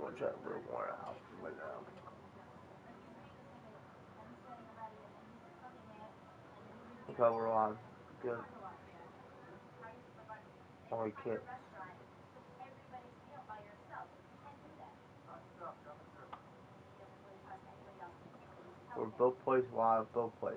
want to try to bring more out right now. Okay, we're on. Good. Only kids. We're both plays live, both plays.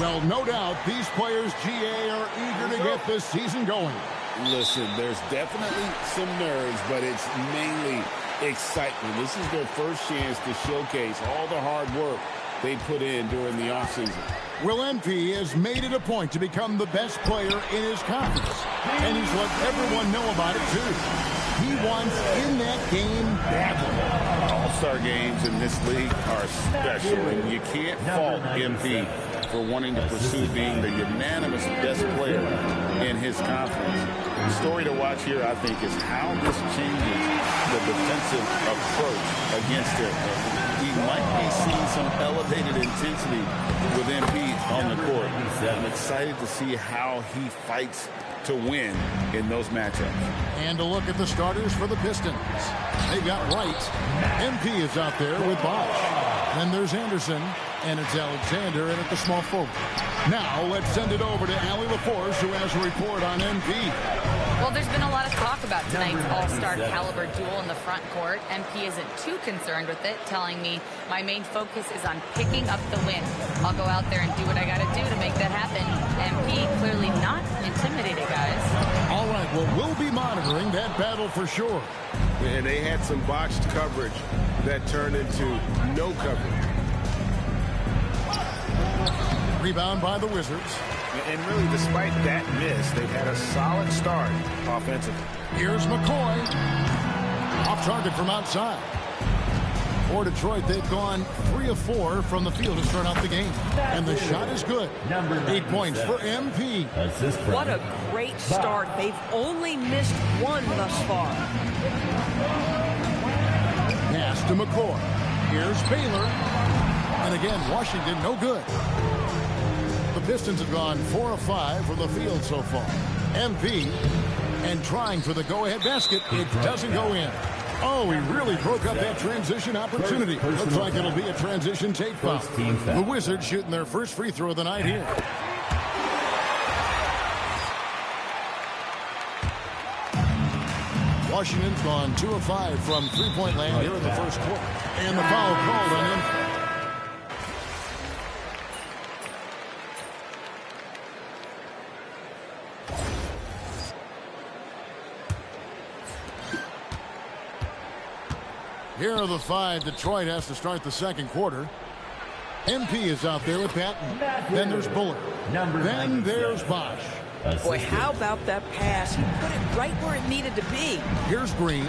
Well, no doubt these players, GA, are eager to get this season going. Listen, there's definitely some nerves, but it's mainly excitement. This is their first chance to showcase all the hard work they put in during the offseason. Well, MP has made it a point to become the best player in his conference, and he's let everyone know about it, too. He wants in that game badly. All-star games in this league are special, and you can't fault MP for wanting to pursue being the unanimous best player in his conference. The story to watch here, I think, is how this changes the defensive approach against it. We might be seeing some elevated intensity with MP on the court. I'm excited to see how he fights to win in those matchups. And a look at the starters for the Pistons. They got Wright. MP is out there with Bosch. Then there's Anderson, and it's Alexander in at the small forward. Now let's send it over to Allie LaForce, who has a report on MP. Well, there's been a lot of talk about tonight's all-star caliber duel in the front court. MP isn't too concerned with it, telling me my main focus is on picking up the win. I'll go out there and do what I got to do to make that happen. MP clearly not intimidated, guys. All right, well, we'll be monitoring that battle for sure. And they had some botched coverage that turned into no coverage. Rebound by the Wizards. And really, despite that miss, they've had a solid start offensively. Here's McCoy. Off target from outside. For Detroit, they've gone 3 of 4 from the field to start out the game. And the shot is good. 8 points for MP. What a great start. They've only missed one thus far. Pass to McCoy. Here's Baylor. And again, Washington, no good. The Pistons have gone 4 of 5 from the field so far. MP, and trying for the go-ahead basket. It doesn't go in. Oh, he really broke up that transition opportunity. Looks like it'll be a transition take foul. The Wizards shooting their first free throw of the night here. Washington's gone 2 of 5 from three-point land here in the first quarter. And the foul called on him. Here are the 5. Detroit has to start the second quarter. MP is out there with Patton. Then there's Bullard. Then there's Bosch. Boy, how about that pass? He put it right where it needed to be. Here's Green.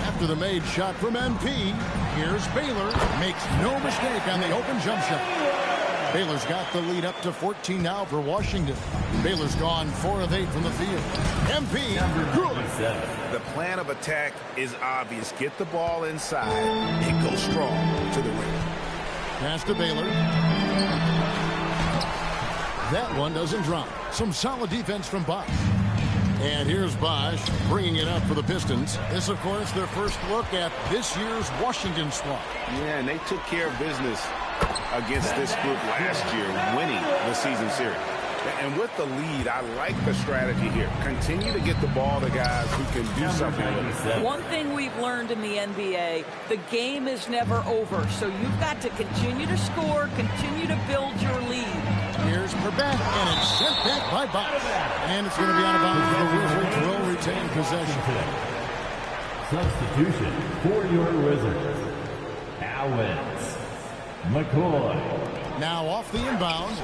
After the made shot from MP, here's Baylor. Makes no mistake on the open jump shot. Baylor's got the lead up to 14 now for Washington. Baylor's gone 4 of 8 from the field. MP, good. The plan of attack is obvious. Get the ball inside and go strong to the rim. Pass to Baylor. That one doesn't drop. Some solid defense from Bosch. And here's Bosch bringing it up for the Pistons. This, of course, their first look at this year's Washington squad. Yeah, and they took care of business against this group last year, winning the season series. And with the lead, I like the strategy here. Continue to get the ball to guys who can do something with it. One thing we've learned in the NBA, the game is never over. So you've got to continue to score, continue to build your lead. Here's Purbat, and it's sent back by Bosch. And it's going to be out of bounds. The Wizards will retain possession. Substitution for your Wizards. Owens. McCoy. Now off the inbound.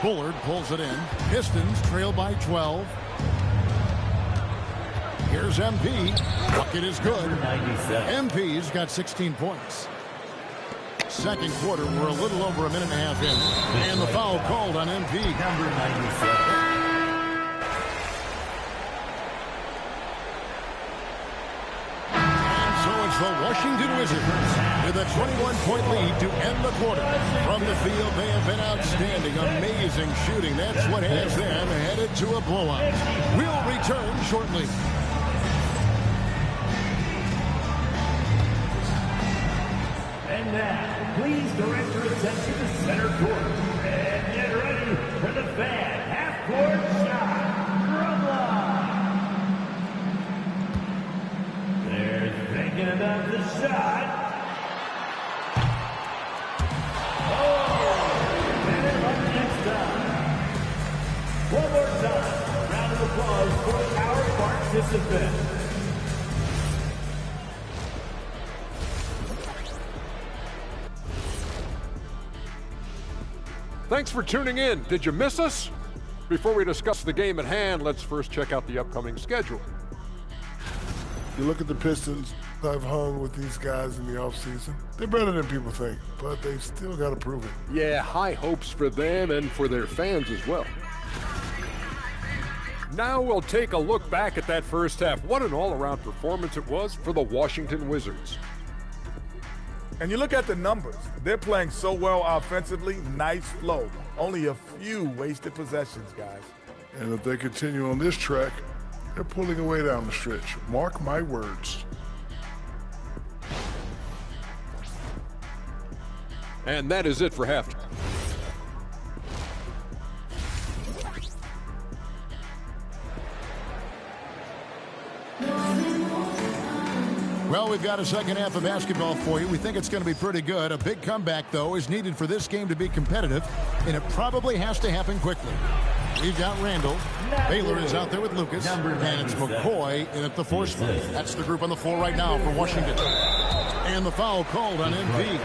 Bullard pulls it in. Pistons trail by 12. Here's MP. Bucket is good. MP's got 16 points. Second quarter, we're a little over a minute and a half in. And the foul called on MP. Number 97. The Washington Wizards with a 21-point lead to end the quarter. From the field, they have been outstanding. Amazing shooting. That's what has them headed to a blowout. We'll return shortly. And now, please direct your attention to center court. And get ready for the fan half-court shot. Thinking about the shot. Oh, and it up next time. One more time. Round of applause for our participants. Thanks for tuning in. Did you miss us? Before we discuss the game at hand, let's first check out the upcoming schedule. You look at the Pistons. I've hung with these guys in the offseason. They're better than people think, but they've still got to prove it. Yeah, high hopes for them and for their fans as well. Now we'll take a look back at that first half. What an all-around performance it was for the Washington Wizards. And you look at the numbers. They're playing so well offensively, nice flow. Only a few wasted possessions, guys. And if they continue on this track, they're pulling away down the stretch. Mark my words. And that is it for halftime. Well, we've got a second half of basketball for you. We think it's going to be pretty good. A big comeback, though, is needed for this game to be competitive, and it probably has to happen quickly. We've got Randall. Baylor is out there with Lucas. And it's McCoy in at the four spot. That's the group on the floor right now for Washington. And the foul called on MP.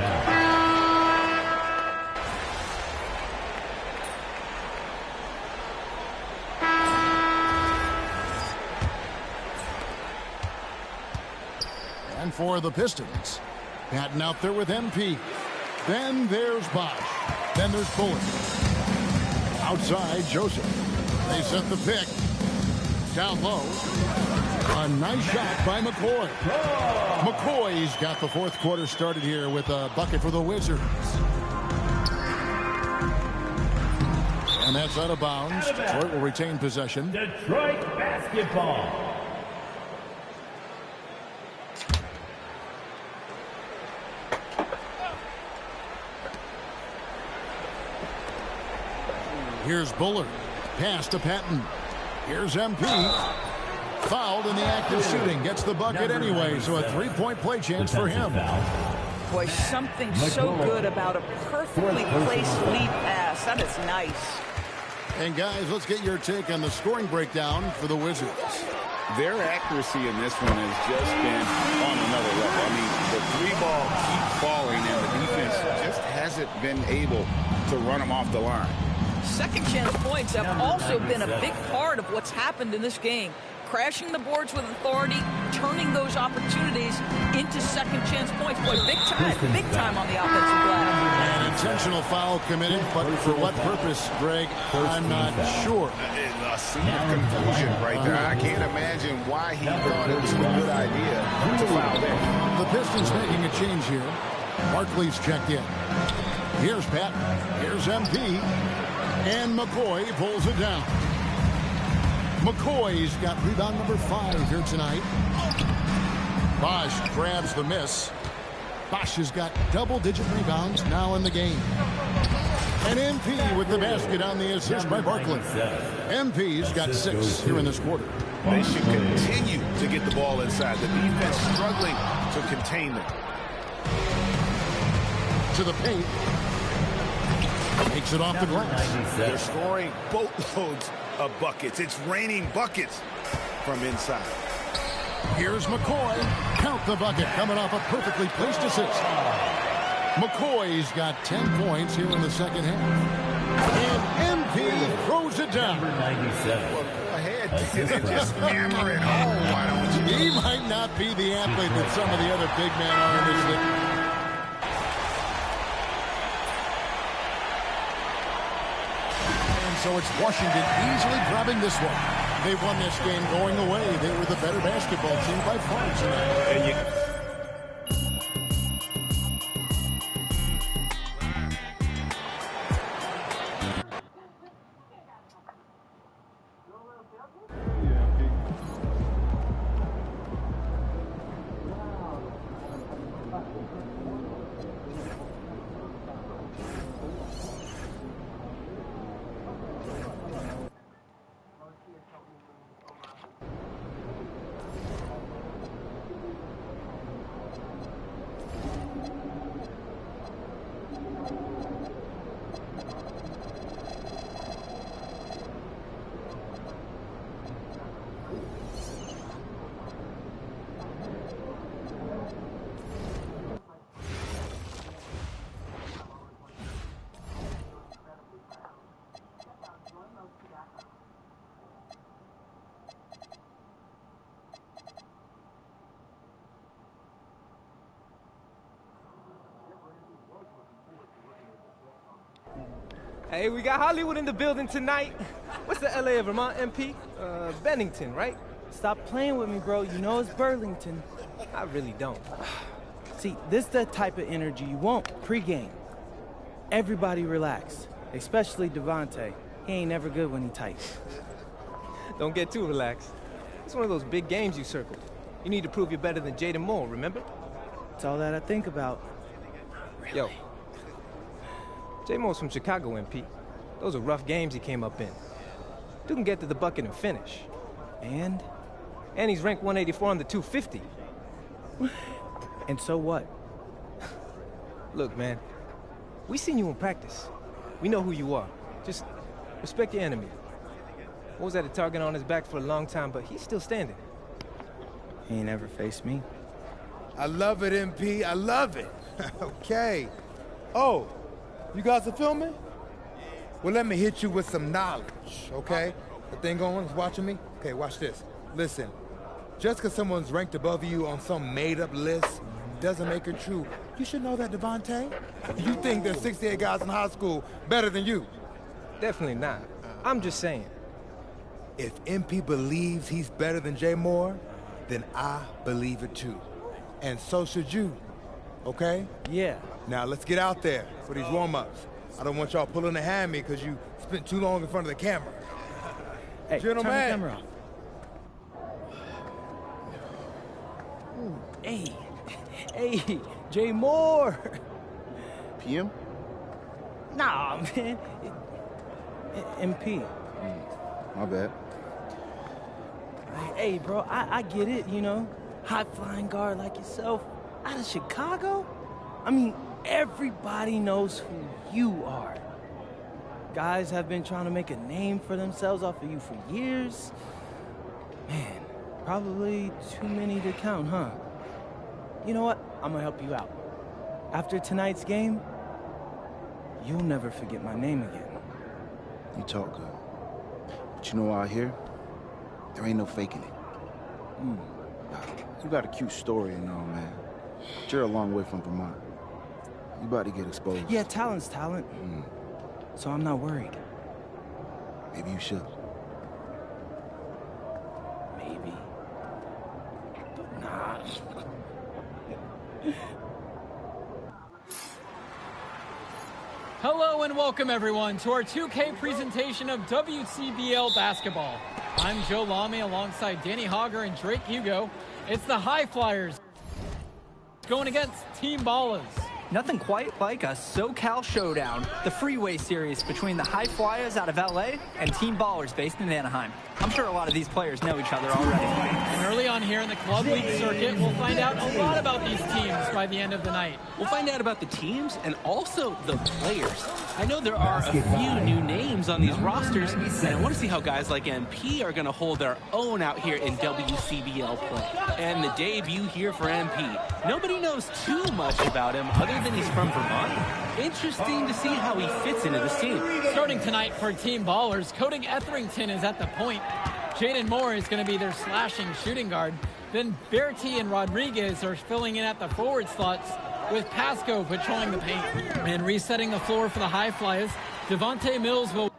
And for the Pistons, Patton out there with MP. Then there's Bosch. Then there's Bullard. Outside, Joseph. They set the pick. Down low. A nice shot by McCoy. McCoy's got the fourth quarter started here with a bucket for the Wizards. And that's out of bounds. Detroit will retain possession. Detroit basketball. Here's Bullard. Pass to Patton. Here's MP. Fouled in the act of shooting. Gets the bucket anyway, so a three-point play chance for him. Boy, something so good about a perfectly placed lead pass. That is nice. And guys, let's get your take on the scoring breakdown for the Wizards. Their accuracy in this one has just been on another level. I mean, the three ball keeps falling, and the defense just hasn't been able to run them off the line. Second chance points have also been a big part of what's happened in this game. Crashing the boards with authority, turning those opportunities into second chance points. Boy, big time on the offensive glass. An intentional foul committed, but for what purpose, Greg, I'm not sure. A scene of confusion right there. I can't imagine why he thought it was a good idea to foul there. The Pistons making a change here. Barkley's checked in. Here's Patton. Here's MP. And McCoy pulls it down. McCoy's got rebound number 5 here tonight. Bosch grabs the miss. Bosch has got double-digit rebounds now in the game. And MP with the basket on the assist by Barkley. MP's got 6 here in this quarter. They should continue to get the ball inside. The defense struggling to contain them. To the paint. Takes it off the glass. They're scoring boatloads of buckets. It's raining buckets from inside. Here's McCoy. Count the bucket coming off a perfectly placed assist. McCoy's got 10 points here in the second half. And MP throws it down. Well, go ahead and just hammer it home. Why don't you? He might not be the athlete that some of the other big men are in this league. And so it's Washington easily grabbing this one. They won this game going away. They were the better basketball team by far tonight. Hey, we got Hollywood in the building tonight. What's the LA of Vermont, MP? Bennington, right? Stop playing with me, bro. You know it's Burlington. I really don't. See, this is the type of energy you want pre-game. Everybody relax, especially Devontae. He ain't never good when he tight. Don't get too relaxed. It's one of those big games you circled. You need to prove you're better than Jaden Moore, remember? It's all that I think about. Really? Yo. J. Moore's from Chicago, MP. Those are rough games he came up in. Dude can get to the bucket and finish. And? And he's ranked 184 on the 250. And so what? Look, man. We seen you in practice. We know who you are. Just respect your enemy. What was that, a target on his back for a long time, but he's still standing. He ain't ever faced me. I love it, MP. I love it. Okay. Oh, you guys are filming? Well, let me hit you with some knowledge, okay? The thing going is watching me? Okay, watch this. Listen, just because someone's ranked above you on some made-up list doesn't make it true. You should know that, Devontae. You think there's 68 guys in high school better than you? Definitely not. I'm just saying. If MP believes he's better than Jay Moore, then I believe it too. And so should you, okay? Yeah. Now let's get out there for these warm-ups. I don't want y'all pulling a hammy because you spent too long in front of the camera. Hey, gentlemen. Turn the camera off. Ooh, hey, Jay Moore. PM? Nah, man. MP. My bad. Hey, bro, I get it, you know. High-flying guard like yourself out of Chicago? I mean, everybody knows who you are. Guys have been trying to make a name for themselves off of you for years. Man, probably too many to count, huh? You know what? I'm gonna help you out. After tonight's game, you'll never forget my name again. You talk good. But you know out here, there ain't no faking it. You got a cute story and all, man. But you're a long way from Vermont. You about to get exposed. Yeah, talent's talent. So I'm not worried. Maybe you should. Maybe. But nah. Hello and welcome everyone to our 2K presentation of WCBL basketball. I'm Joe Lamy alongside Danny Hogger and Drake Hugo. It's the High Flyers going against Team Ballers. Nothing quite like a SoCal showdown, the freeway series between the High Flyers out of LA and Team Ballers based in Anaheim. I'm sure a lot of these players know each other already. And early on here in the club league circuit, we'll find out a lot about these teams by the end of the night. We'll find out about the teams and also the players. I know there are a few new names on these rosters, and I want to see how guys like MP are going to hold their own out here in WCBL play. And the debut here for MP. Nobody knows too much about him other than he's from Vermont. Interesting to see how he fits into this team. Starting tonight for Team Ballers, Cody Etherington is at the point. Jaden Moore is going to be their slashing shooting guard. Then Bertie and Rodriguez are filling in at the forward slots, with Pasco patrolling the paint. And resetting the floor for the High Flyers, Devontae Mills will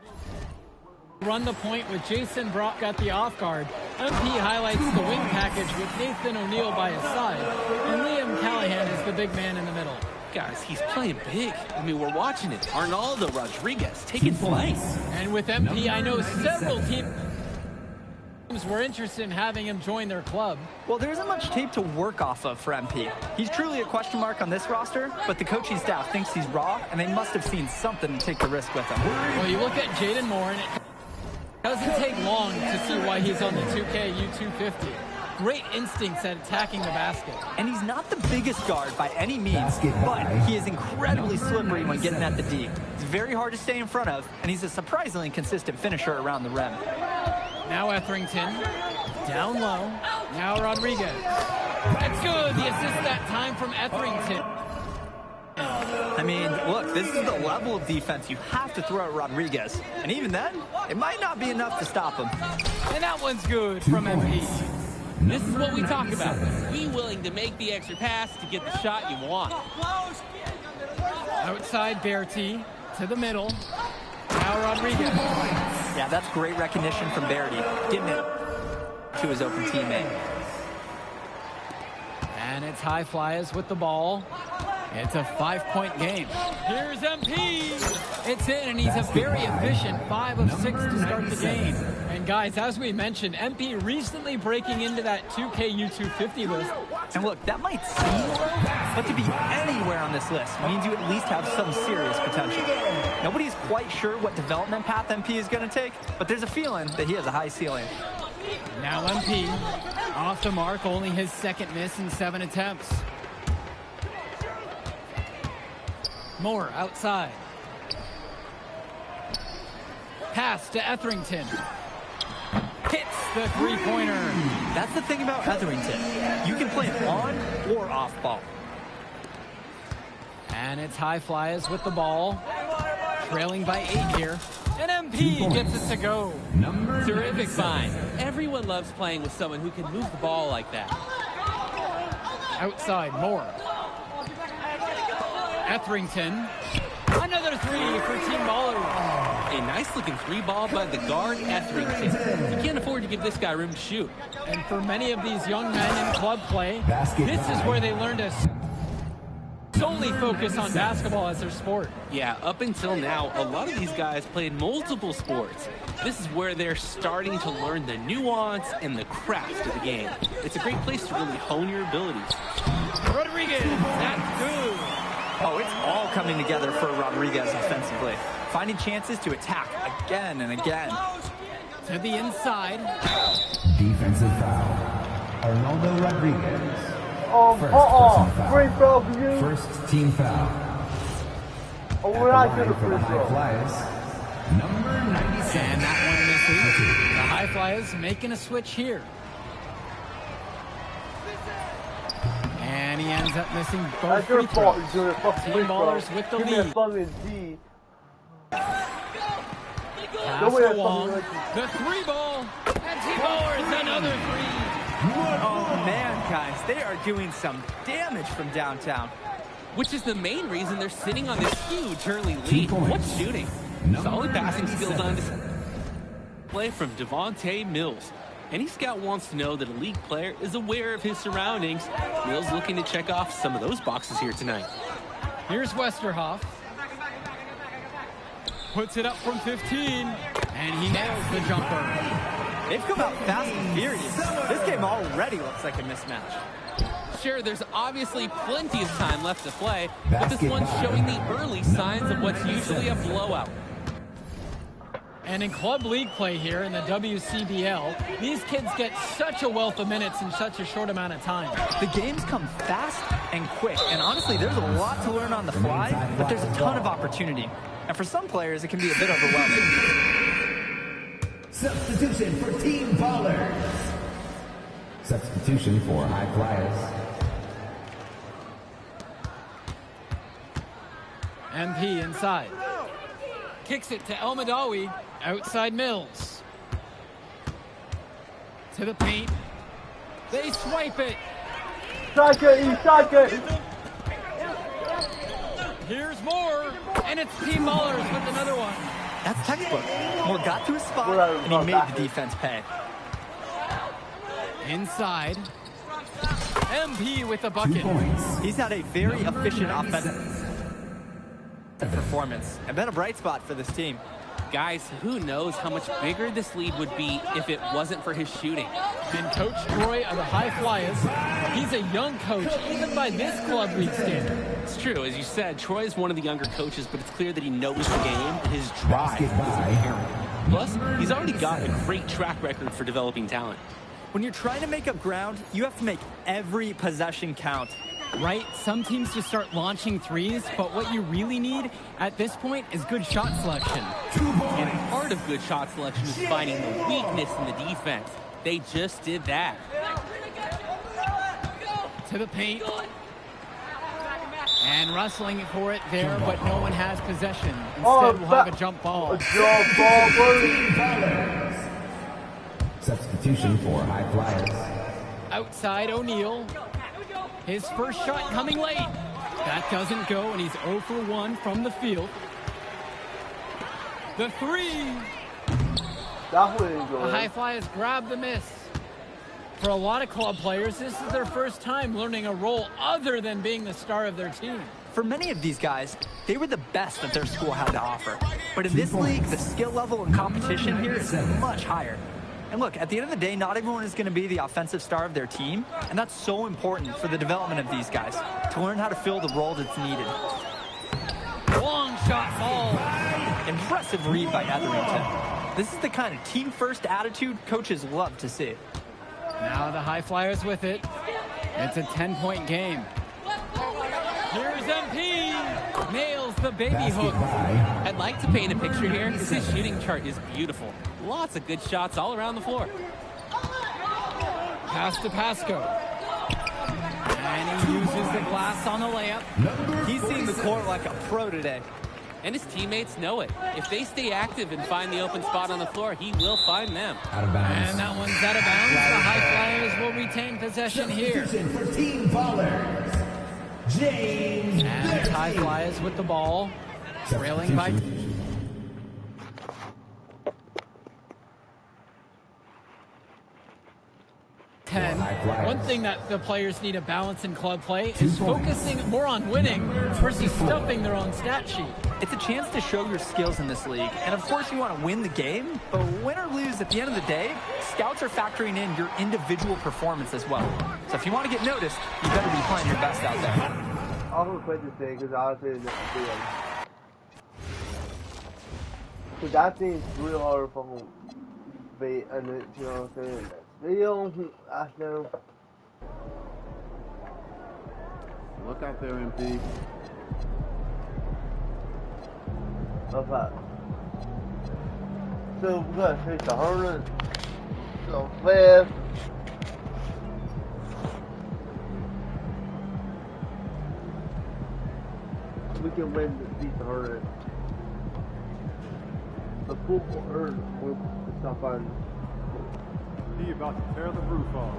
run the point with Jason Brock at the off guard. MP highlights the wing package with Nathan O'Neill by his side. And Liam Callahan is the big man in the middle. Guys, he's playing big. I mean, we're watching it. Arnaldo Rodriguez taking flight. And with MP, I know several teams were interested in having him join their club. Well, there isn't much tape to work off of for MP. He's truly a question mark on this roster, but the coaching staff thinks he's raw, and they must have seen something to take the risk with him. Well, you look at Jaden Moore, and it doesn't take long to see why he's on the 2K U250. Great instincts at attacking the basket. And he's not the biggest guard by any means, but he is incredibly slippery when getting at the D. It's very hard to stay in front of, and he's a surprisingly consistent finisher around the rim. Now Etherington, down low. Now Rodriguez. That's good. The assist that time from Etherington. I mean, look, this is the level of defense you have to throw at Rodriguez. And even then, it might not be enough to stop him. And that one's good from MP. This is what we talk about. Be willing to make the extra pass to get the shot you want. Outside Bertie to the middle. Now Rodriguez. Yeah, that's great recognition from Bertie. Getting it to his open teammate. And it's High Flyers with the ball. It's a 5-point game. Here's MP. It's in, and he's a very efficient 5 of 6 to start the game. And guys, as we mentioned, MP recently breaking into that 2K U250 list. And look, that might seem low, but to be anywhere on this list means you at least have some serious potential. Nobody's quite sure what development path MP is going to take, but there's a feeling that he has a high ceiling. Now MP, off the mark, only his second miss in 7 attempts. Moore outside. Pass to Etherington. Hits the three-pointer. That's the thing about Etherington. You can play it on or off ball. And it's High Flyers with the ball. Trailing by 8 here. And MP gets it to go. Terrific find. Everyone loves playing with someone who can move the ball like that. Outside, Moore. Etherington. Another three for Team Ballers. A nice-looking three ball by the guard, Etherington. You can't afford to give this guy room to shoot. And for many of these young men in club play, this is where they learn to solely focus on basketball as their sport. Yeah, up until now, a lot of these guys played multiple sports. This is where they're starting to learn the nuance and the craft of the game. It's a great place to really hone your abilities. Rodriguez, that's good. Oh, it's all coming together for Rodriguez offensively. Finding chances to attack again and again. To the inside. Defensive foul. Arnaldo Rodriguez. Free throw for you. First team foul. Oh, we're not good at free throw. Flyers, number 97. And that one misses. The High Flyers making a switch here. And he ends up missing both free throws. Team Ballers with the lead. Pass along. The three ball. And Team Ballers another three. Oh man, guys, they are doing some damage from downtown. Which is the main reason they're sitting on this huge early lead. What's shooting? Solid passing skills on display from Devontae Mills. Any scout wants to know that a league player is aware of his surroundings. Mills looking to check off some of those boxes here tonight. Here's Westerhoff. Puts it up from 15. And he nails the jumper. They've come out fast and furious. This game already looks like a mismatch. Sure, there's obviously plenty of time left to play, but this one's showing the early signs of what's usually a blowout. And in club league play here in the WCBL, these kids get such a wealth of minutes in such a short amount of time. The games come fast and quick, and honestly, there's a lot to learn on the fly, but there's a ton of opportunity. And for some players, it can be a bit overwhelming. Substitution for Team Ballers. Substitution for High Flyers. MP inside. Kicks it to El Madawi. Outside Mills. To the paint. They swipe it. Strike it. Here's more. And it's Team Ballers with another one. That's textbook. Moore got to his spot, and he made the defense pay. Inside. MP with a bucket. He's had a very efficient offensive performance, and been a bright spot for this team. Guys, who knows how much bigger this lead would be if it wasn't for his shooting. And Coach Troy of the High Flyers, he's a young coach, even by this club league standard. It's true, as you said, Troy is one of the younger coaches, but it's clear that he knows the game, and his drive is apparent. Plus, he's already got a great track record for developing talent. When you're trying to make up ground, you have to make every possession count. Right? Some teams just start launching threes, but what you really need at this point is good shot selection. And part of good shot selection is finding the weakness in the defense. They just did that. To the paint. And wrestling for it there, but no one has possession. Instead, we'll have a jump ball. Substitution for High Flyers. Outside O'Neal. His first shot coming late. That doesn't go, and he's 0 for 1 from the field. The three. The High Flyers grab the miss. For a lot of club players, this is their first time learning a role other than being the star of their team. For many of these guys, they were the best that their school had to offer. But in this league, the skill level and competition here is much higher. And look, at the end of the day, not everyone is going to be the offensive star of their team, and that's so important for the development of these guys, to learn how to fill the role that's needed. Long shot ball. Impressive read by Etherington. This is the kind of team-first attitude coaches love to see. Now the High Flyers with it. It's a 10-point game. Here's MP. Nails the baby hook. I'd like to paint a picture here because his shooting chart is beautiful. Lots of good shots all around the floor. Pass to Pasco. And he uses the glass on the layup. He's seeing the court like a pro today. And his teammates know it. If they stay active and find the open spot on the floor, he will find them. Out of bounds. And that one's out of bounds. The High Flyers will retain possession here. For Team Ballers. James. And the High Flyers with the ball. Trailing by 10. One thing that the players need to balance in club play is focusing more on winning versus stuffing their own stat sheet. It's a chance to show your skills in this league. And of course you want to win the game, but win or lose, at the end of the day, scouts are factoring in your individual performance as well. So if you want to get noticed, you better be playing your best out there. I'm going to quit this thing because I was saying this video. Because that thing's real hard to fucking beat, and it, you know what I'm saying? Video, I know. Look out there, MP. Okay. So we gotta finish the 100. So fast. We can win the 100. The full earn will stop on. He about to tear the roof off.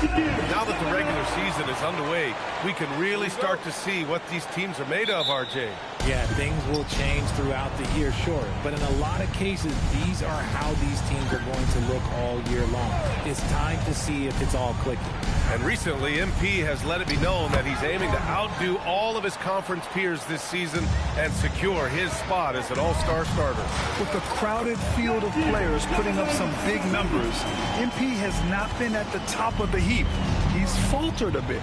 Now that the regular season is underway, we can really start to see what these teams are made of, RJ. Yeah, things will change throughout the year, sure. But in a lot of cases, these are how these teams are going to look all year long. It's time to see if it's all clicking. And recently, MP has let it be known that he's aiming to outdo all of his conference peers this season and secure his spot as an all-star starter. With a crowded field of players putting up some big numbers, MP has not been at the top of the heap. He's faltered a bit.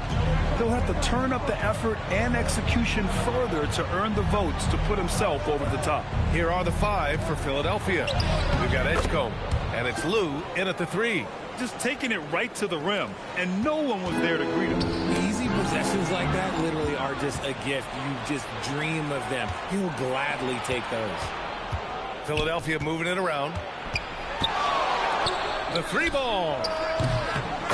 He'll have to turn up the effort and execution further to earn the votes to put himself over the top. Here are the 5 for Philadelphia. We've got Edgecombe, and it's Lou in at the 3. Just taking it right to the rim, and no one was there to greet him. Easy possessions like that literally are just a gift. You just dream of them. He'll gladly take those. Philadelphia moving it around. The 3 ball.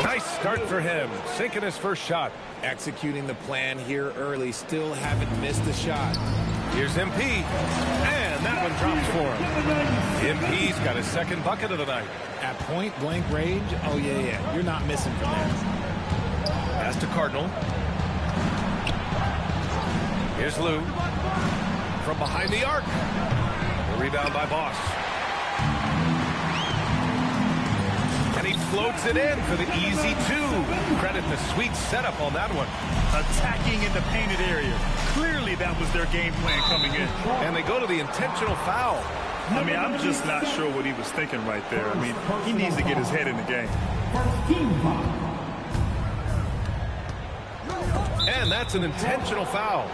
Nice start for him, sinking his first shot. Executing the plan here early, still haven't missed a shot. Here's MP, and that one drops for him. MP's got his second bucket of the night. At point-blank range, oh yeah, you're not missing from there. Pass to Cardinal. Here's Lou. From behind the arc. The rebound by Boss. And he floats it in for the easy 2. Credit the sweet setup on that one. Attacking in the painted area. Clearly that was their game plan coming in. And they go to the intentional foul. I mean, I'm just not sure what he was thinking right there. I mean, he needs to get his head in the game. And that's an intentional foul.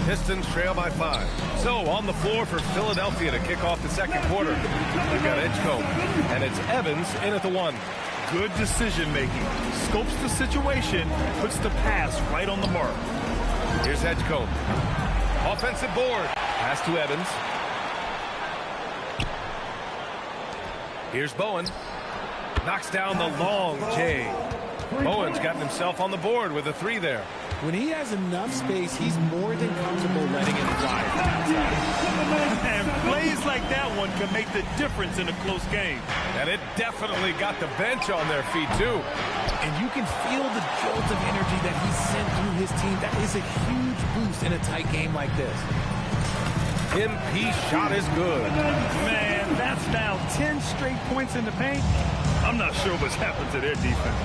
Pistons trail by 5. So on the floor for Philadelphia to kick off the second quarter. They've got Edgecombe, and it's Evans in at the 1. Good decision making. Scopes the situation, puts the pass right on the mark. Here's Edgecombe. Offensive board. Pass to Evans. Here's Bowen. Knocks down the long J. Bowen's gotten himself on the board with a 3 there. When he has enough space, he's more than comfortable letting it fly from outside. And plays like that one can make the difference in a close game. And it definitely got the bench on their feet, too. And you can feel the jolt of energy that he sent through his team. That is a huge boost in a tight game like this. MP shot is good. Man, that's now 10 straight points in the paint. I'm not sure what's happened to their defense.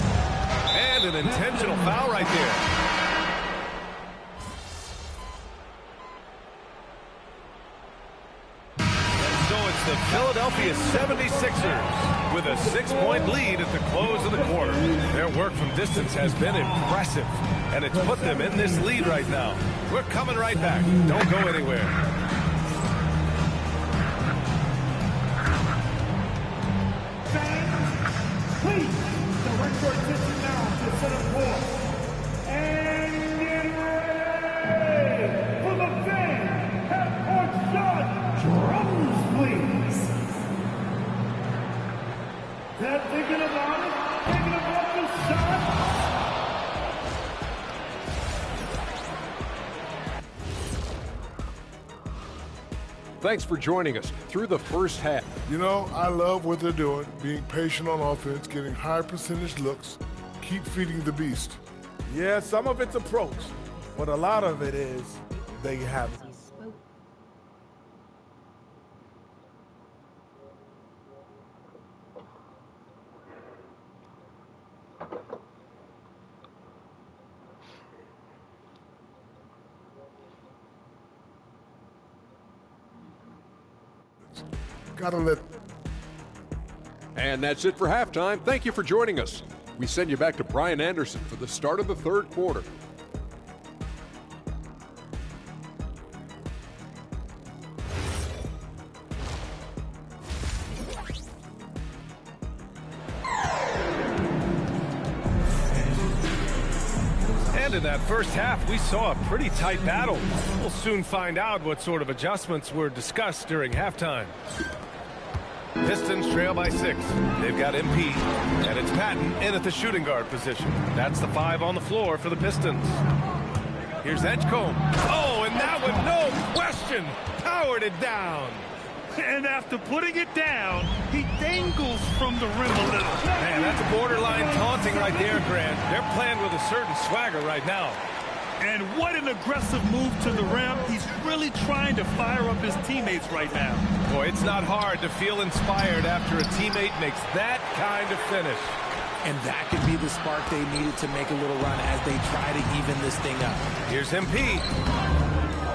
And an intentional foul right there. The Philadelphia 76ers with a 6-point lead at the close of the quarter. Their work from distance has been impressive, and it's put them in this lead right now. We're coming right back. Don't go anywhere. Please direct your attention now to center court. And get ready for the big half-court shot. Drums, please. They're thinking about it, thinking about the shot. Thanks for joining us through the first half. You know, I love what they're doing, being patient on offense, getting high percentage looks, keep feeding the beast. Yeah, some of it's approach, but a lot of it is they have it. Gotta let. And that's it for halftime. Thank you for joining us. We send you back to Brian Anderson for the start of the third quarter. And in that first half, we saw a pretty tight battle. We'll soon find out what sort of adjustments were discussed during halftime. Pistons trail by 6. They've got MP, and it's Patton in at the shooting guard position. That's the 5 on the floor for the Pistons. Here's Edgecombe. Oh, and that one, no question, powered it down. And after putting it down, he dangles from the rim a little. Man, that's borderline taunting right there, Grant. They're playing with a certain swagger right now. And what an aggressive move to the rim. He's really trying to fire up his teammates right now. Boy, it's not hard to feel inspired after a teammate makes that kind of finish. And that could be the spark they needed to make a little run as they try to even this thing up. Here's MP.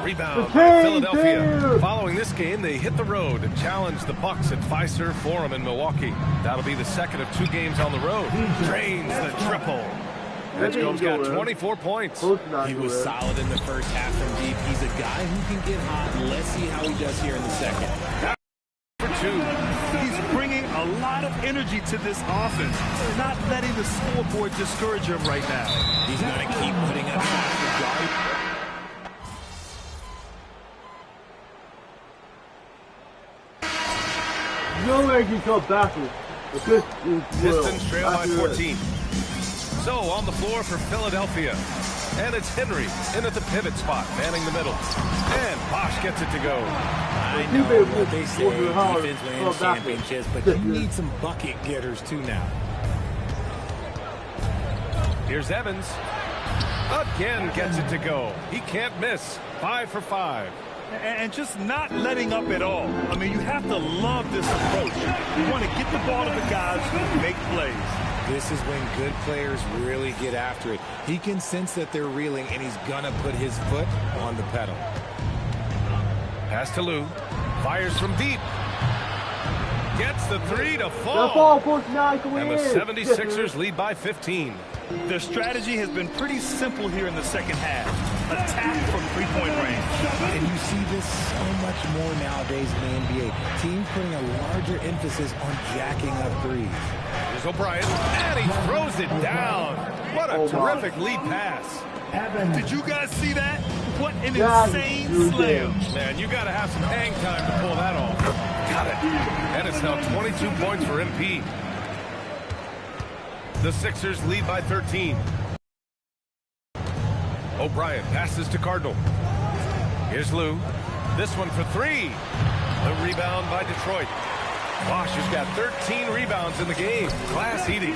Rebound by Philadelphia. Following this game, they hit the road and challenge the Bucks at Fiserv Forum in Milwaukee. That'll be the second of 2 games on the road. Drains the triple. Edgecombe's got 24 points. He was solid in the first half from deep. He's a guy who can get hot. Let's see how he does here in the second. For 2. He's bringing a lot of energy to this offense. Not letting the scoreboard discourage him right now. He's going to keep putting up shots with guard. No way he got backwards. Pistons trail by 14. So on the floor for Philadelphia. And it's Henry in at the pivot spot, manning the middle. And Bosch gets it to go. I know what they say, defense wins championships, but you need some bucket getters too now. Here's Evans. Again gets it to go. He can't miss. 5 for 5. And just not letting up at all. I mean, you have to love this approach. You want to get the ball to the guys who make plays. This is when good players really get after it. He can sense that they're reeling, and he's going to put his foot on the pedal. Pass to Lou. Fires from deep. Gets the 3 to fall. And the 76ers lead by 15. Their strategy has been pretty simple here in the second half. Attack from three-point range. And you see this so much more nowadays in the NBA. Teams putting a larger emphasis on jacking up threes. Here's O'Brien, and he throws it down. What a terrific lead pass. Did you guys see that? What an insane slam. Man, you got to have some hang time to pull that off. Got it. And it's now 22 points for MP. The Sixers lead by 13. O'Brien passes to Cardinal. Here's Lou. This one for 3. The rebound by Detroit. Bosch has got 13 rebounds in the game. Class eating.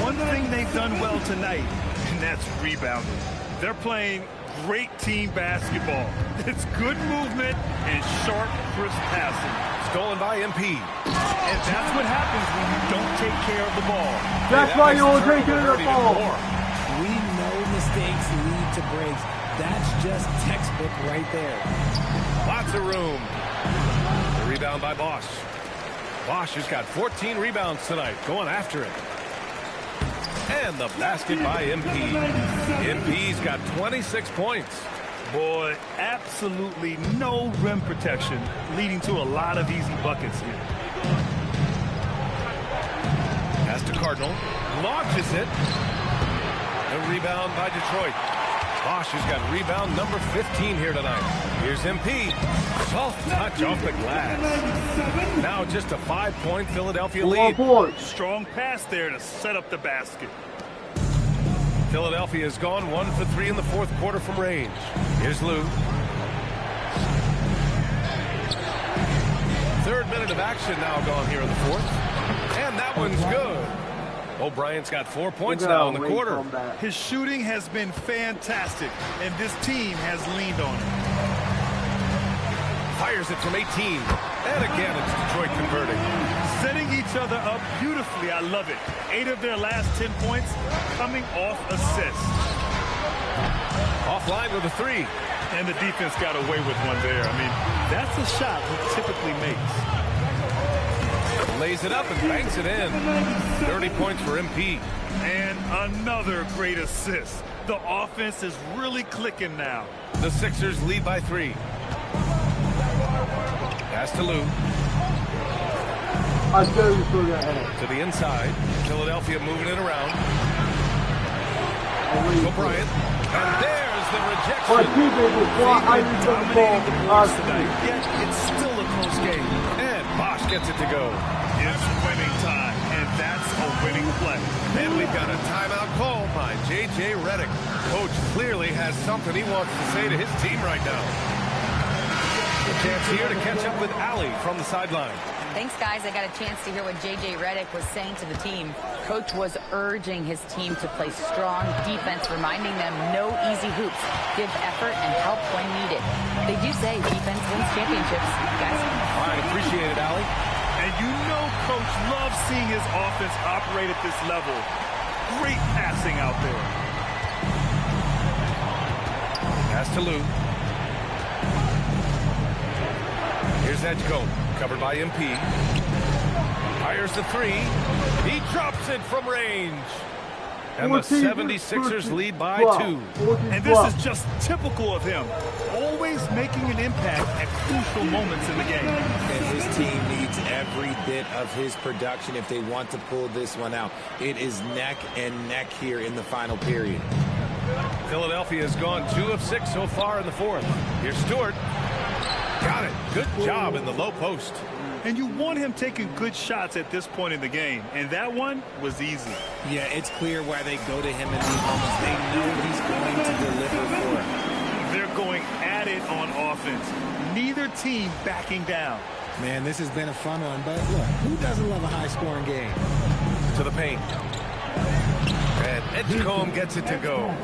One thing they've done well tonight, and that's rebounding. They're playing great team basketball. It's good movement and sharp, crisp passing. Stolen by MP. And that's what happens when you don't take care of the ball. That's why you're taking the ball. We know mistakes lead to breaks. That's just textbook right there. Lots of room. The rebound by Bosch. Bosch has got 14 rebounds tonight, going after it. And the basket by MP. MP's got 26 points. Boy, absolutely no rim protection, leading to a lot of easy buckets here. Pass to Cardinal. Launches it. The rebound by Detroit. Bosch has got rebound number 15 here tonight. Here's MP. Soft touch off the glass. Now just a 5-point Philadelphia lead. Strong pass there to set up the basket. Philadelphia has gone 1 for 3 in the fourth quarter from range. Here's Lou. Third minute of action now gone here in the fourth. And that one's good. O'Brien's got 4 points now in the quarter. His shooting has been fantastic, and this team has leaned on it. Fires it from 18. And again, it's Detroit converting. Setting each other up beautifully. I love it. 8 of their last 10 points coming off assists. Offline with a 3. And the defense got away with one there. I mean, that's a shot he typically makes. Lays it up and banks it in. 30 points for MP. And another great assist. The offense is really clicking now. The Sixers lead by 3. Pass to Lou. To the inside. Philadelphia moving it around. O'Brien. And there's the rejection. Dominating the boards tonight. Yet it's still a close game. And Bosch gets it to go. It's winning time, and that's a game-winning play. And we've got a timeout call by J.J. Redick. Coach clearly has something he wants to say to his team right now. A chance here to catch up with Allie from the sideline. Thanks, guys. I got a chance to hear what J.J. Redick was saying to the team. Coach was urging his team to play strong defense, reminding them no easy hoops. Give effort and help when needed. They do say defense wins championships, guys. All right, appreciate it, Allie. And you know Coach loves seeing his offense operate at this level. Great passing out there. Pass to Lou. Here's Edgecombe, covered by MP. Fires the three. He drops it from range. And the 76ers lead by 2. And this is just typical of him. Always making an impact at crucial moments in the game. And his team needs every bit of his production if they want to pull this one out. It is neck and neck here in the final period. Philadelphia has gone 2 of 6 so far in the fourth. Here's Stewart. Got it. Good job in the low post. And you want him taking good shots at this point in the game. And that one was easy. Yeah, it's clear why they go to him in these moments. They know he's going to deliver for them. They're going at it on offense. Neither team backing down. Man, this has been a fun one. But look, who doesn't love a high-scoring game? To the paint. And Edgecombe gets it to go.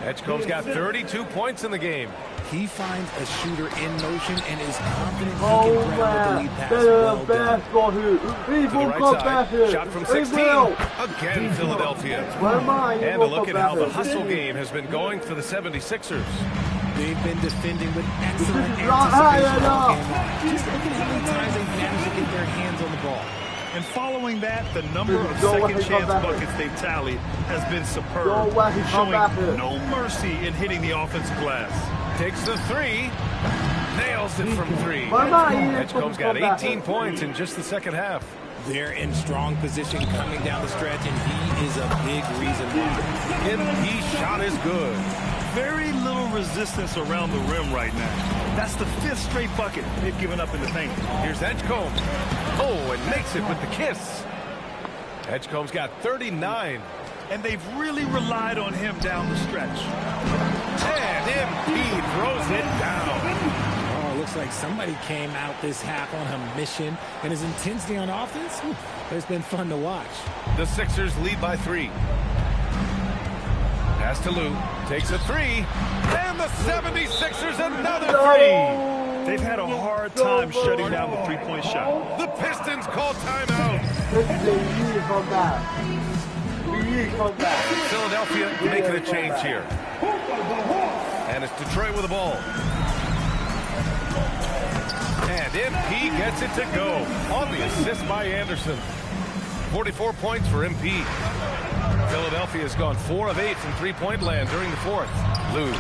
Edgecombe's got 32 points in the game. He finds a shooter in motion and is confident he can grab the lead pass. Well done. To the right side, shot from 16. Again, Philadelphia. And a look at how the hustle game has been going for the 76ers. They've been defending with excellent anticipation all game long. Just look at how many times they've managed to get their hands on the ball. And following that, the number of second chance buckets they've tallied has been superb, showing no mercy in hitting the offensive glass. Takes the three, nails it from 3. Edgecombe's got 18 points in just the second half. They're in strong position coming down the stretch, and he is a big reason why. His shot is good. Very little resistance around the rim right now. That's the 5th straight bucket they've given up in the paint. Here's Edgecombe. Oh, and makes it with the kiss. Edgecombe's got 39. And they've really relied on him down the stretch. And MP throws it down. Oh, looks like somebody came out this half on a mission. And his intensity on offense, it's been fun to watch. The Sixers lead by 3. Pass to Lou. Takes a 3. And the 76ers another 3. They've had a hard time shutting down the three-point shot. The Pistons call timeout. Philadelphia making a change here. And it's Detroit with the ball. And MP gets it to go on the assist by Anderson. 44 points for MP. Philadelphia has gone 4 of 8 from three-point land during the fourth. Lou.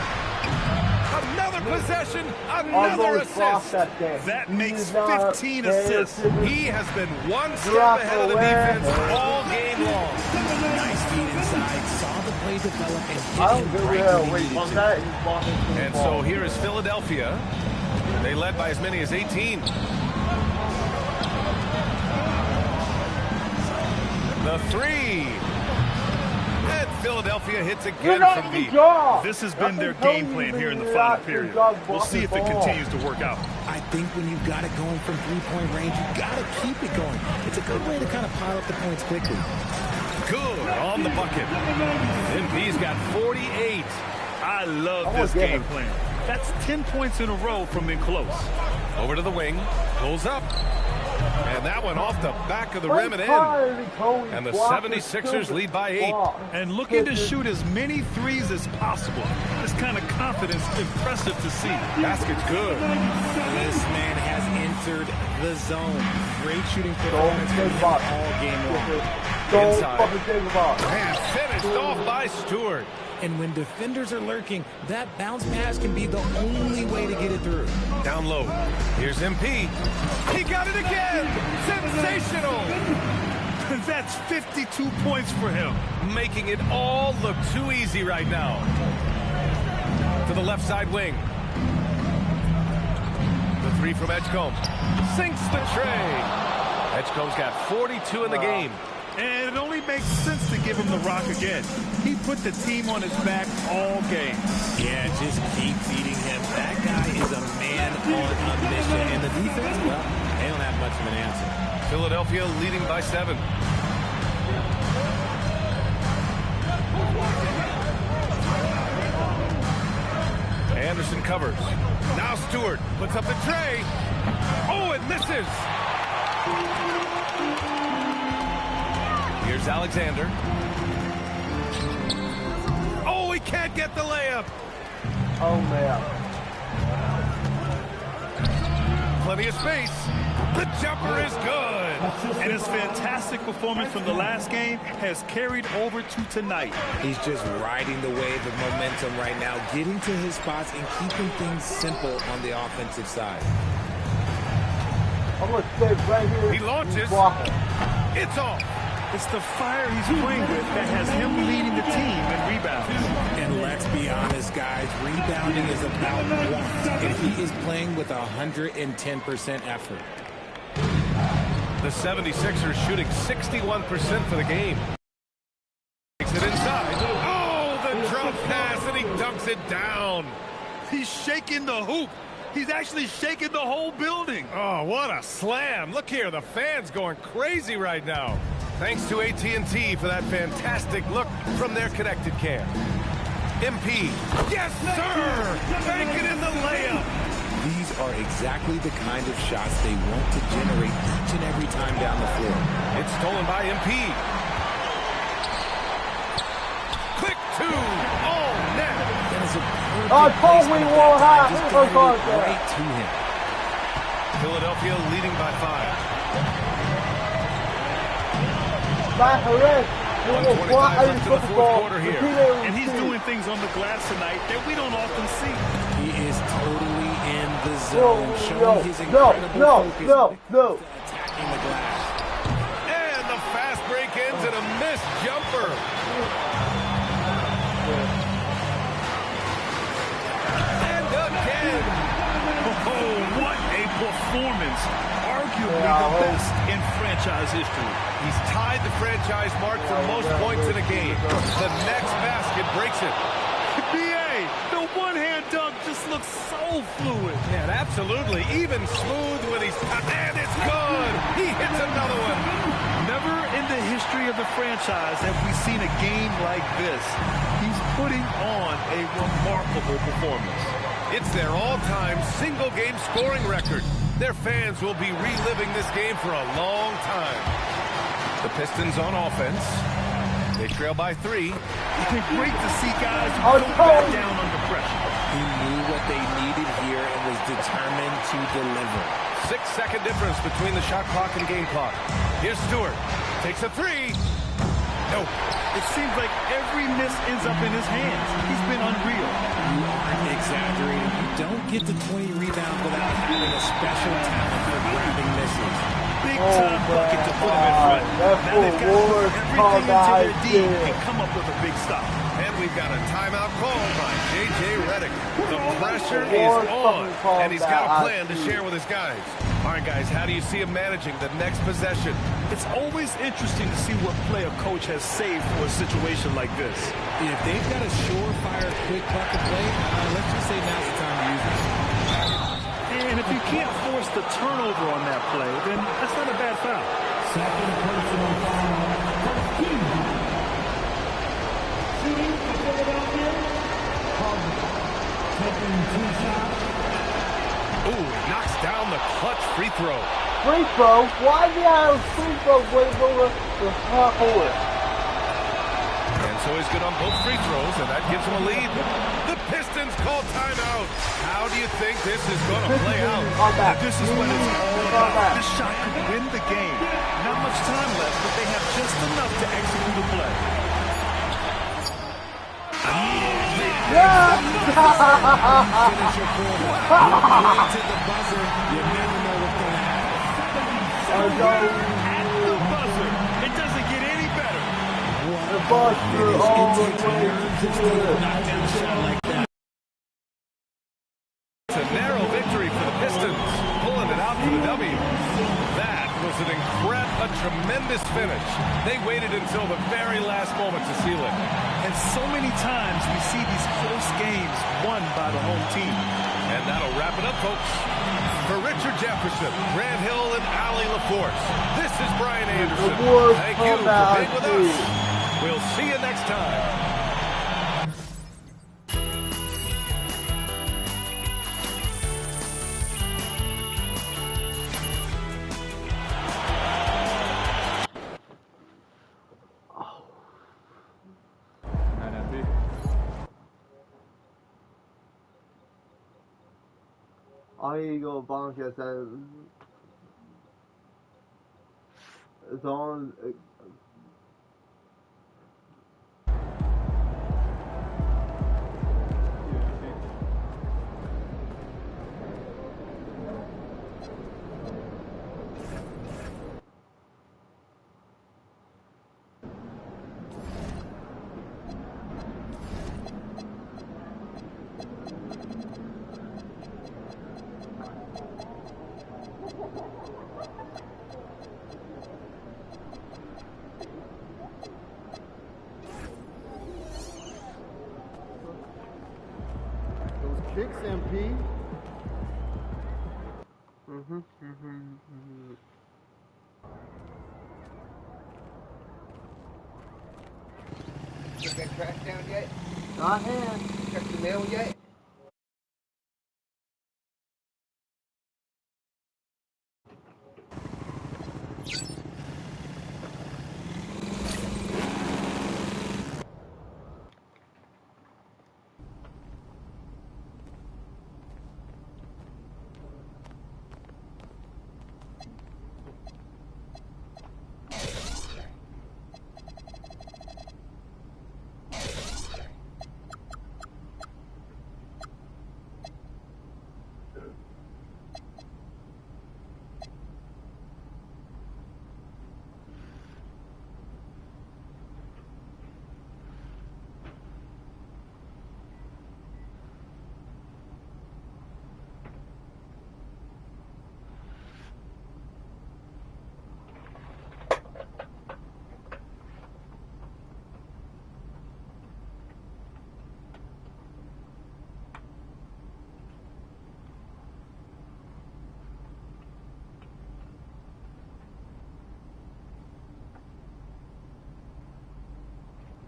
Another possession, another assist. That makes 15 assists. He has been one step ahead of the defense all game long. Nice feed inside, saw the play develop, and hit him right. And so here is Philadelphia. They led by as many as 18. The 3. And Philadelphia hits again from deep. This has been their game plan here in the final period. We'll see if it continues to work out. I think when you've got it going from three-point range, you've got to keep it going. It's a good way to kind of pile up the points quickly. Good on the bucket. MP's got 48. I love this game plan. That's 10 points in a row from in close. Over to the wing. Pulls up. And that one off the back of the rim and in. And the 76ers lead by 8. And looking to shoot as many threes as possible. This kind of confidence, impressive to see. Basket's good. This man has entered the zone. Great shooting performance from him all game long. Inside. And finished off by Stewart. And when defenders are lurking, that bounce pass can be the only way to get it through. Down low. Here's MP. He got it again. Sensational. That's 52 points for him. Making it all look too easy right now. To the left side wing. The 3 from Edgecombe. Sinks the tray. Edgecombe's got 42 in the game. And it only makes sense to give him the rock again. He put the team on his back all game. Yeah, just keep feeding him. That guy is a man on a mission. And the defense, well, they don't have much of an answer. Philadelphia leading by 7. Anderson covers. Now Stewart puts up the tray. Oh, it misses. Here's Alexander. Oh, he can't get the layup. Oh, man. Plenty of space. The jumper is good. And his fantastic performance from the last game has carried over to tonight. He's just riding the wave of momentum right now, getting to his spots and keeping things simple on the offensive side. I'm going to stay right here. He launches. It's off. It's the fire he's playing with that has him leading the team in rebounds. And let's be honest, guys, rebounding is about want. And he is playing with 110% effort. The 76ers shooting 61% for the game. Takes it inside. Oh, the drop pass, and he dunks it down. He's shaking the hoop. He's actually shaking the whole building. Oh, what a slam. Look here, the fans going crazy right now. Thanks to AT&T for that fantastic look from their connected cam. MP. Yes, sir! Bank it in the layup. These are exactly the kind of shots they want to generate each and every time down the floor. It's stolen by MP. Quick 2. Oh, net. That is a perfect we won't have right to him. Philadelphia leading by 5. And he's doing things on the glass tonight that we don't often see. He is totally in the zone, showing his incredible focus attacking the glass. And the fast break ends in a missed jumper. And again. Oh, what a performance. Arguably the best in franchise history. He's tied the franchise mark for most points in a game. The next basket breaks it. B.A., the one-hand dunk just looks so fluid. Yeah, absolutely. Even smooth when he's... And it's good! He hits another one. Never in the history of the franchise have we seen a game like this. He's putting on a remarkable performance. It's their all-time single-game scoring record. Their fans will be reliving this game for a long time. The Pistons on offense. They trail by 3. It's been great to see guys who don't back down under pressure. He knew what they needed here and was determined to deliver. 6-second difference between the shot clock and game clock. Here's Stewart. Takes a 3. Nope. It seems like every miss ends up in his hands. He's been unreal. You aren't exaggerating. You don't get to 20 rebounds without having a special talent for grabbing misses. Big time bucket to put him in front. Now they've got to put everything into their D and come up with a big stop. And we've got a timeout called by J.J. Redick. The pressure is on, and he's got a plan to share with his guys. All right, guys, how do you see him managing the next possession? It's always interesting to see what play a coach has saved for a situation like this. If they've got a surefire, quick bucket play, let's just say now's the time to use it. And if you can't force the turnover on that play, then that's not a bad foul. Second personal foul. Shooting for Philadelphia. Taking 2 shots. Ooh, knocks down the clutch free throw. Free throw? Why do you have free throw way over the half court? And so he's good on both free throws, and that gives him a lead. The Pistons call timeout. How do you think this is going to play out? This is what it's all about. This shot could win the game. Not much time left, but they have just enough to execute a play. Yeah! Finish your quarter. You're to the buzzer. You never know what's going to happen. At the buzzer. It doesn't get any better. The buzzer all the way to the knockdown shot like that. It's a narrow victory for the Pistons, pulling it out for the W. That was an incredible tremendous finish. They waited until the very last moment to seal it. And so many times we see these close games won by the home team. And that'll wrap it up, folks. For Richard Jefferson, Grant Hill, and Allie LaForce, this is Brian Anderson. Thank you for being with us. We'll see you next time. 이거 방학에서 전 Kicks, MP. Get that trash down yet? Not hand. Check the mail yet?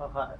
Okay.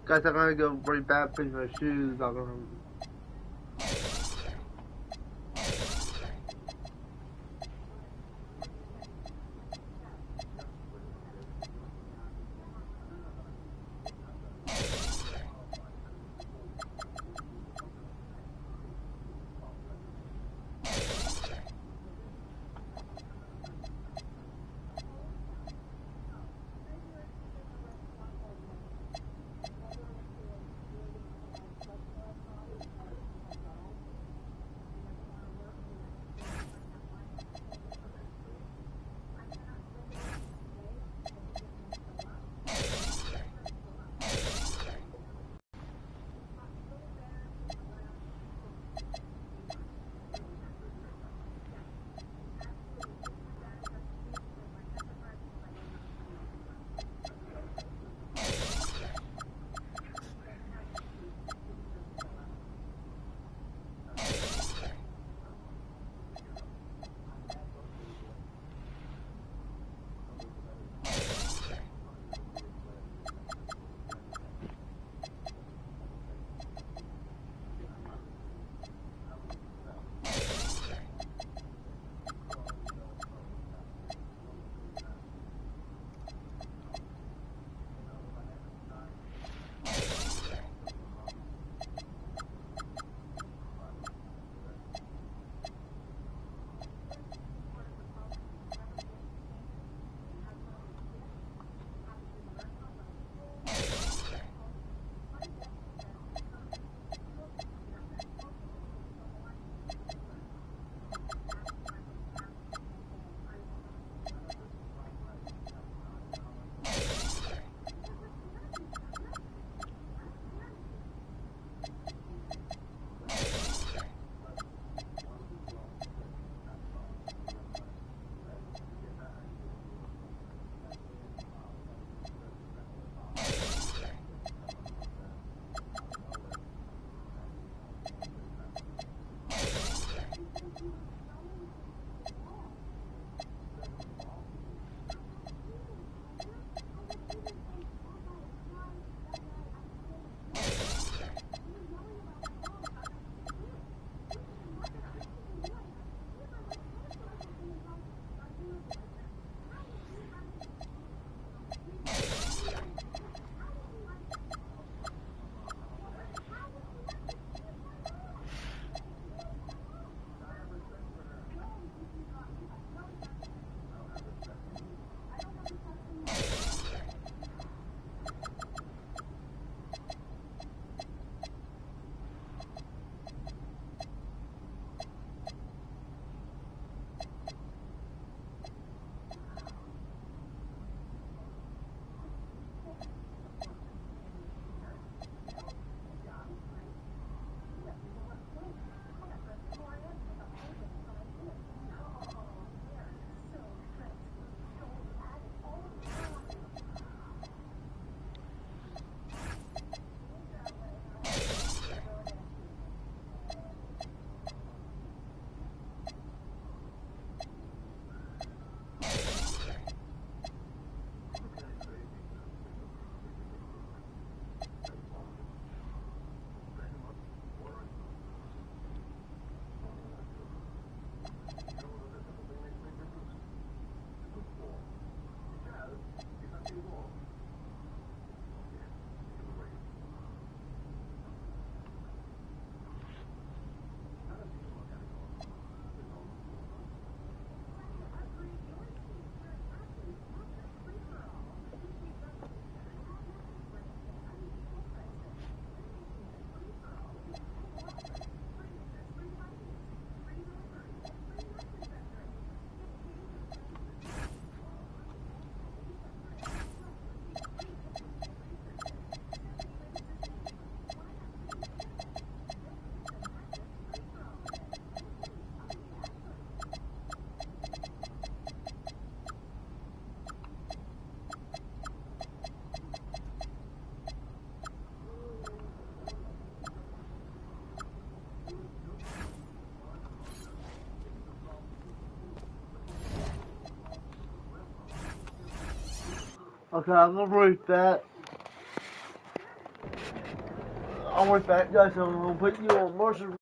Guys, I'm gonna go very bad finish my shoes. I'm gonna. Okay, I'm gonna break that. I'll work that, guys. I'm gonna put you on Marshall.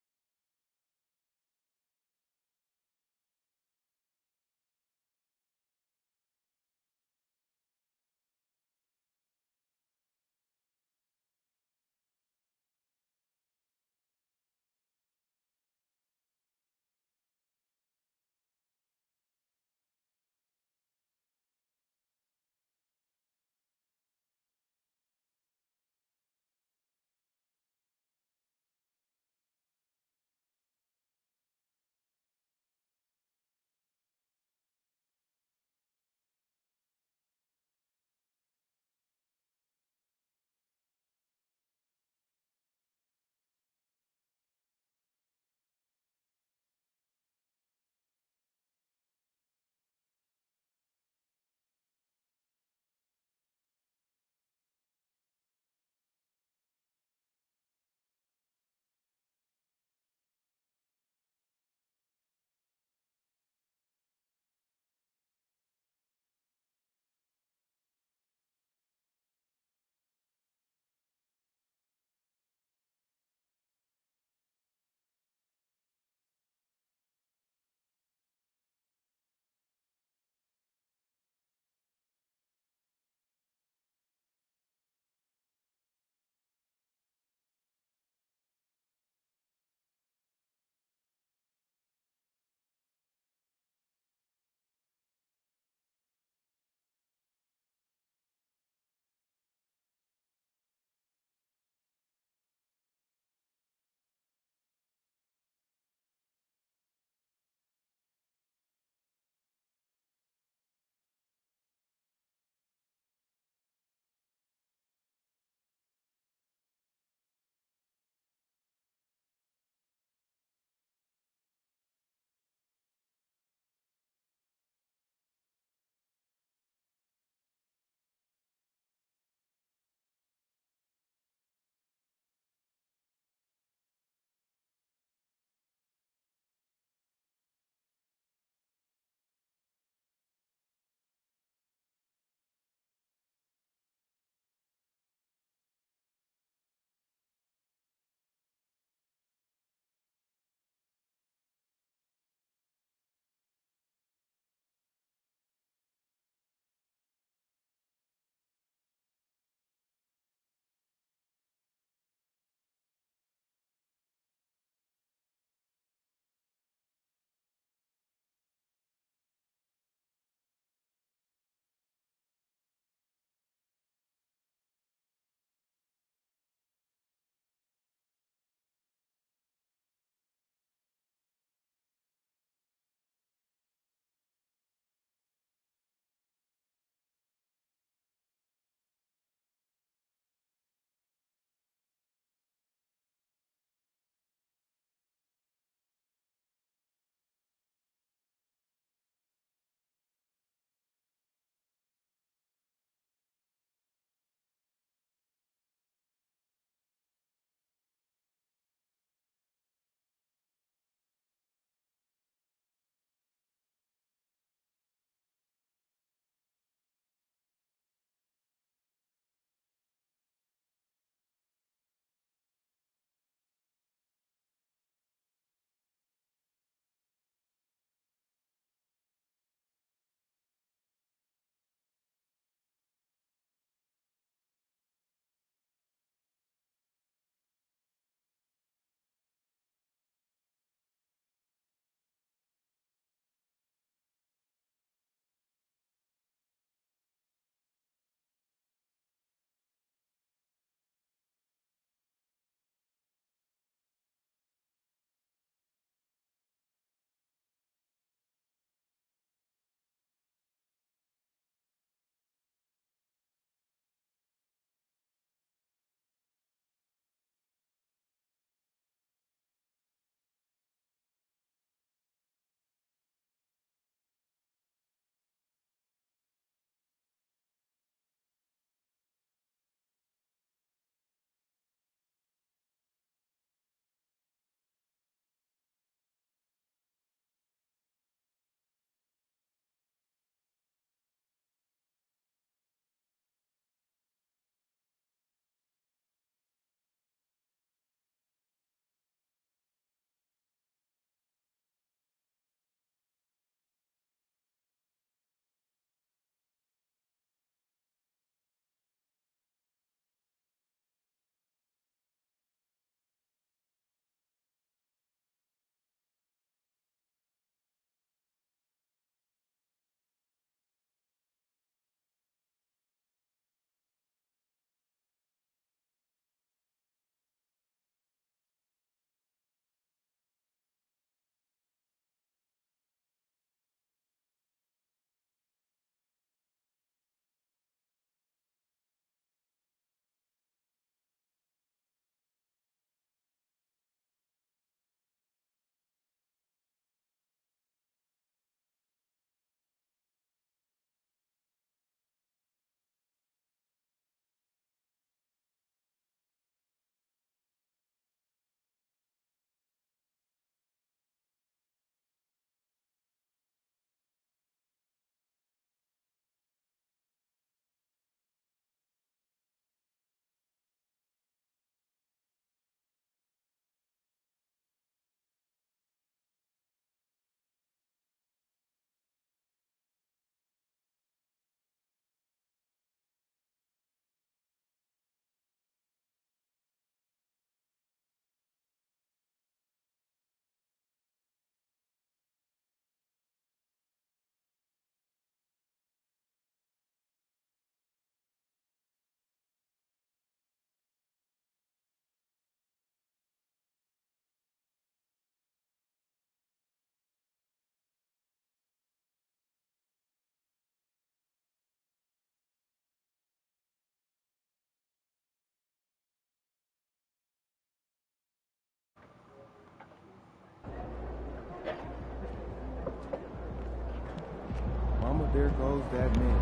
there goes that man.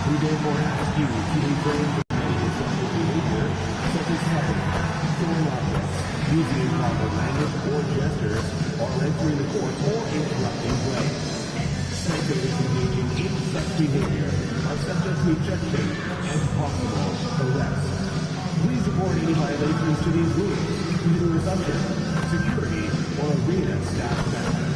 We therefore ask you to refrain from any disruptive behavior, such as having, throwing objects, using improper language or gestures, or entering the court or interrupting play. Spectators engaging in such behavior are subject to ejection and possible arrest. Please report any violations to these rules to the resumption, security, or arena staff member.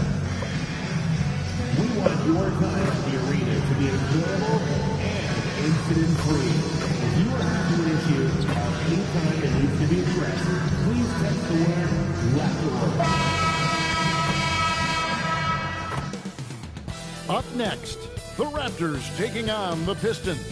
We want your time at the arena to be enjoyable and incident-free. If you are having an issue or any time that needs to be addressed, please text the word "leftover." Up next, the Raptors taking on the Pistons.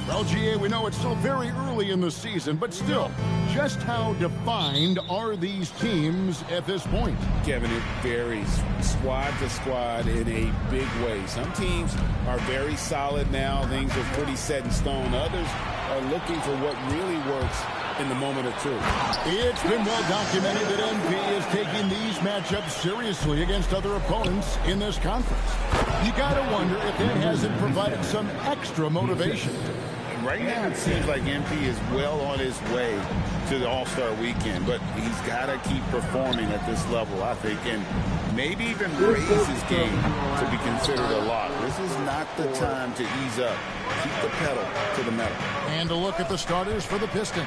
Well, GA, we know it's still very early in the season, but still, just how defined are these teams at this point? Kevin, it varies squad to squad in a big way. Some teams are very solid now. Things are pretty set in stone. Others are looking for what really works in the moment or two. It's been well documented that MP is taking these matchups seriously against other opponents in this conference. You got to wonder if that hasn't provided some extra motivation. Right now, it seems like MP is well on his way to the All-Star weekend, but he's got to keep performing at this level, I think, and maybe even raise his game to be considered a lock. This is not the time to ease up. Keep the pedal to the metal. And a look at the starters for the Pistons.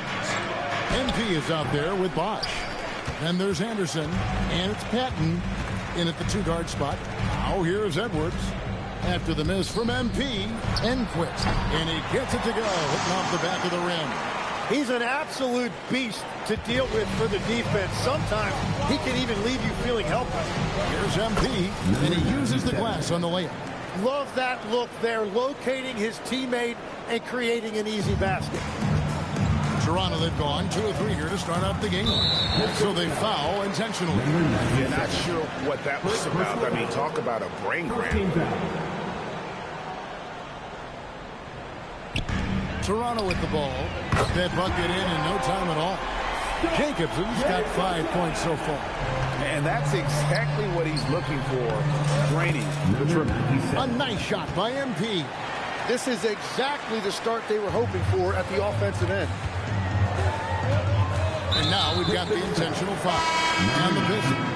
MP is out there with Bosch. Then there's Anderson, and it's Patton in at the two-guard spot. Now here's Edwards. After the miss from MP, Enquist, and he gets it to go, hitting off the back of the rim. He's an absolute beast to deal with for the defense. Sometimes he can even leave you feeling helpless. Here's MP, and he uses the glass on the layup. Love that look there, locating his teammate and creating an easy basket. Toronto, they've gone 2 of 3 here to start out the game. So they foul intentionally. You're not sure what that was about. I mean, talk about a brain cramp. Toronto with the ball. That bucket in no time at all. Jacobson's got 5 points so far. And that's exactly what he's looking for, draining the triple. A nice shot by MP. This is exactly the start they were hoping for at the offensive end. And now we've got the intentional foul on the Pistons.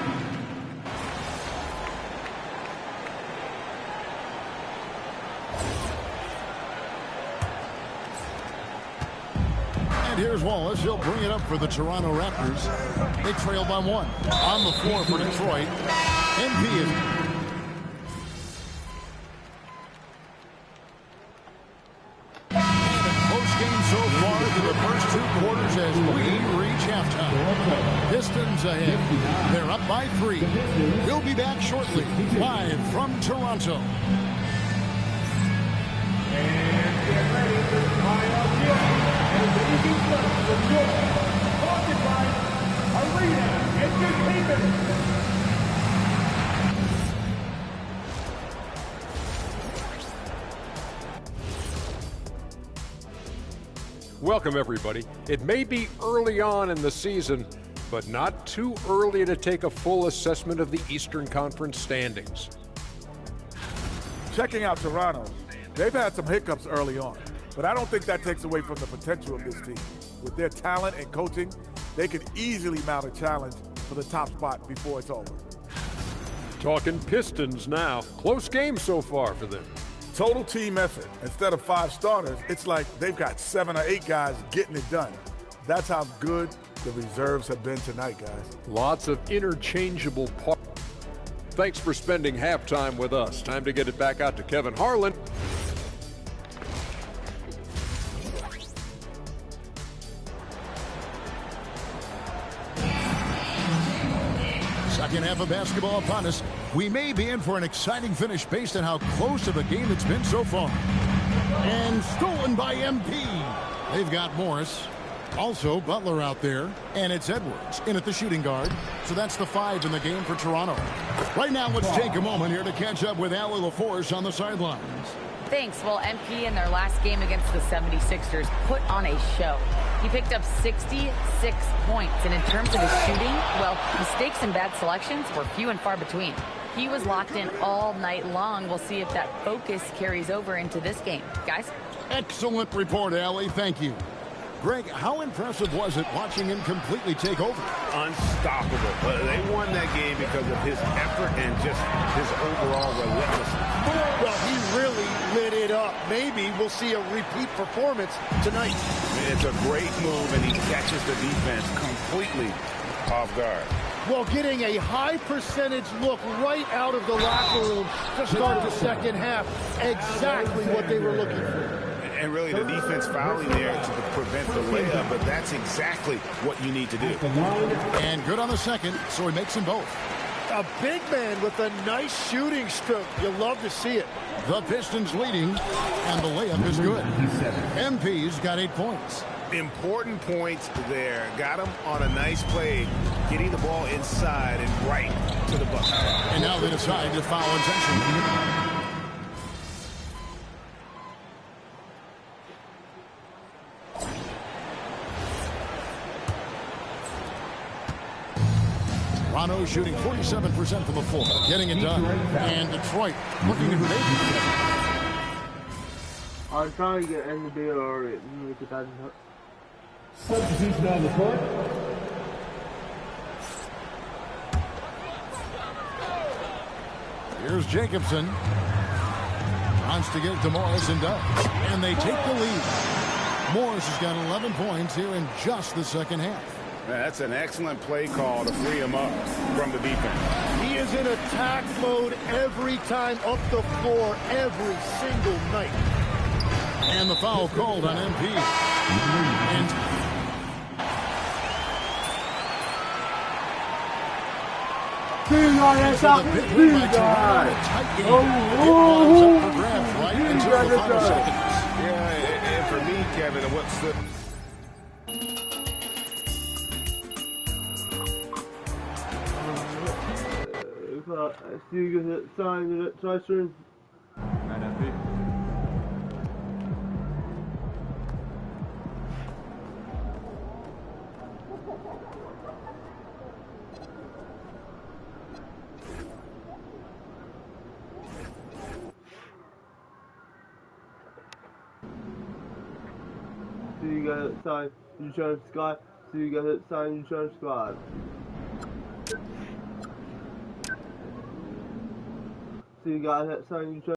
And here's Wallace. He'll bring it up for the Toronto Raptors. They trail by 1. On the floor for Detroit. MP is... So far through the first 2 quarters as we reach halftime. Pistons ahead. They're up by 3. We'll be back shortly, live from Toronto. And get ready to fly up here. And ladies and gentlemen, occupied Arena Entertainment. Welcome, everybody. It may be early on in the season, but not too early to take a full assessment of the Eastern Conference standings. Checking out Toronto, they've had some hiccups early on, but I don't think that takes away from the potential of this team. With their talent and coaching, they could easily mount a challenge for the top spot before it's over. Talking Pistons now. Close game so far for them. Total team effort. Instead of 5 starters, it's like they've got 7 or 8 guys getting it done. That's how good the reserves have been tonight, guys. Lots of interchangeable parts. Thanks for spending halftime with us. Time to get it back out to Kevin Harlan. Second half of basketball upon us. We may be in for an exciting finish based on how close of a game it's been so far. And stolen by MP. They've got Morris. Also Butler out there. And it's Edwards in at the shooting guard. So that's the 5 in the game for Toronto. Right now, let's take a moment here to catch up with Allie LaForce on the sidelines. Thanks. Well, MP in their last game against the 76ers put on a show. He picked up 66 points, and in terms of his shooting, well, mistakes and bad selections were few and far between. He was locked in all night long. We'll see if that focus carries over into this game. Guys? Excellent report, Allie. Thank you. Greg, how impressive was it watching him completely take over? Unstoppable. They won that game because of his effort and just his overall relentlessness. Well, he really lit it up. Maybe we'll see a repeat performance tonight. It's a great move, and he catches the defense completely off guard. Well, getting a high percentage look right out of the locker room to start the second half. Exactly what they were looking for. And really the defense fouling there to prevent the layup, but that's exactly what you need to do. And good on the second, so he makes them both. A big man with a nice shooting stroke. You'll love to see it. The Pistons leading, and the layup is good. MP's got 8 points. Important points there. Got him on a nice play, getting the ball inside and right to the bucket. And now they decide to foul intentionally. Toronto shooting 47% from the floor, getting it done. And Detroit looking to make it. I'm trying to get NBA or substitution on the court. Here's Jacobson. Wants to get it to Morris and does. And they take the lead. Morris has got 11 points here in just the second half. That's an excellent play call to free him up from the defense. He is in attack mode every time up the floor, every single night. And the foul called on MP. And Yeah, and for me, Kevin, what's the... Stiger sign Tyson. Stiger sign insurance squad. Stiger sign insurance squad. So you got that sign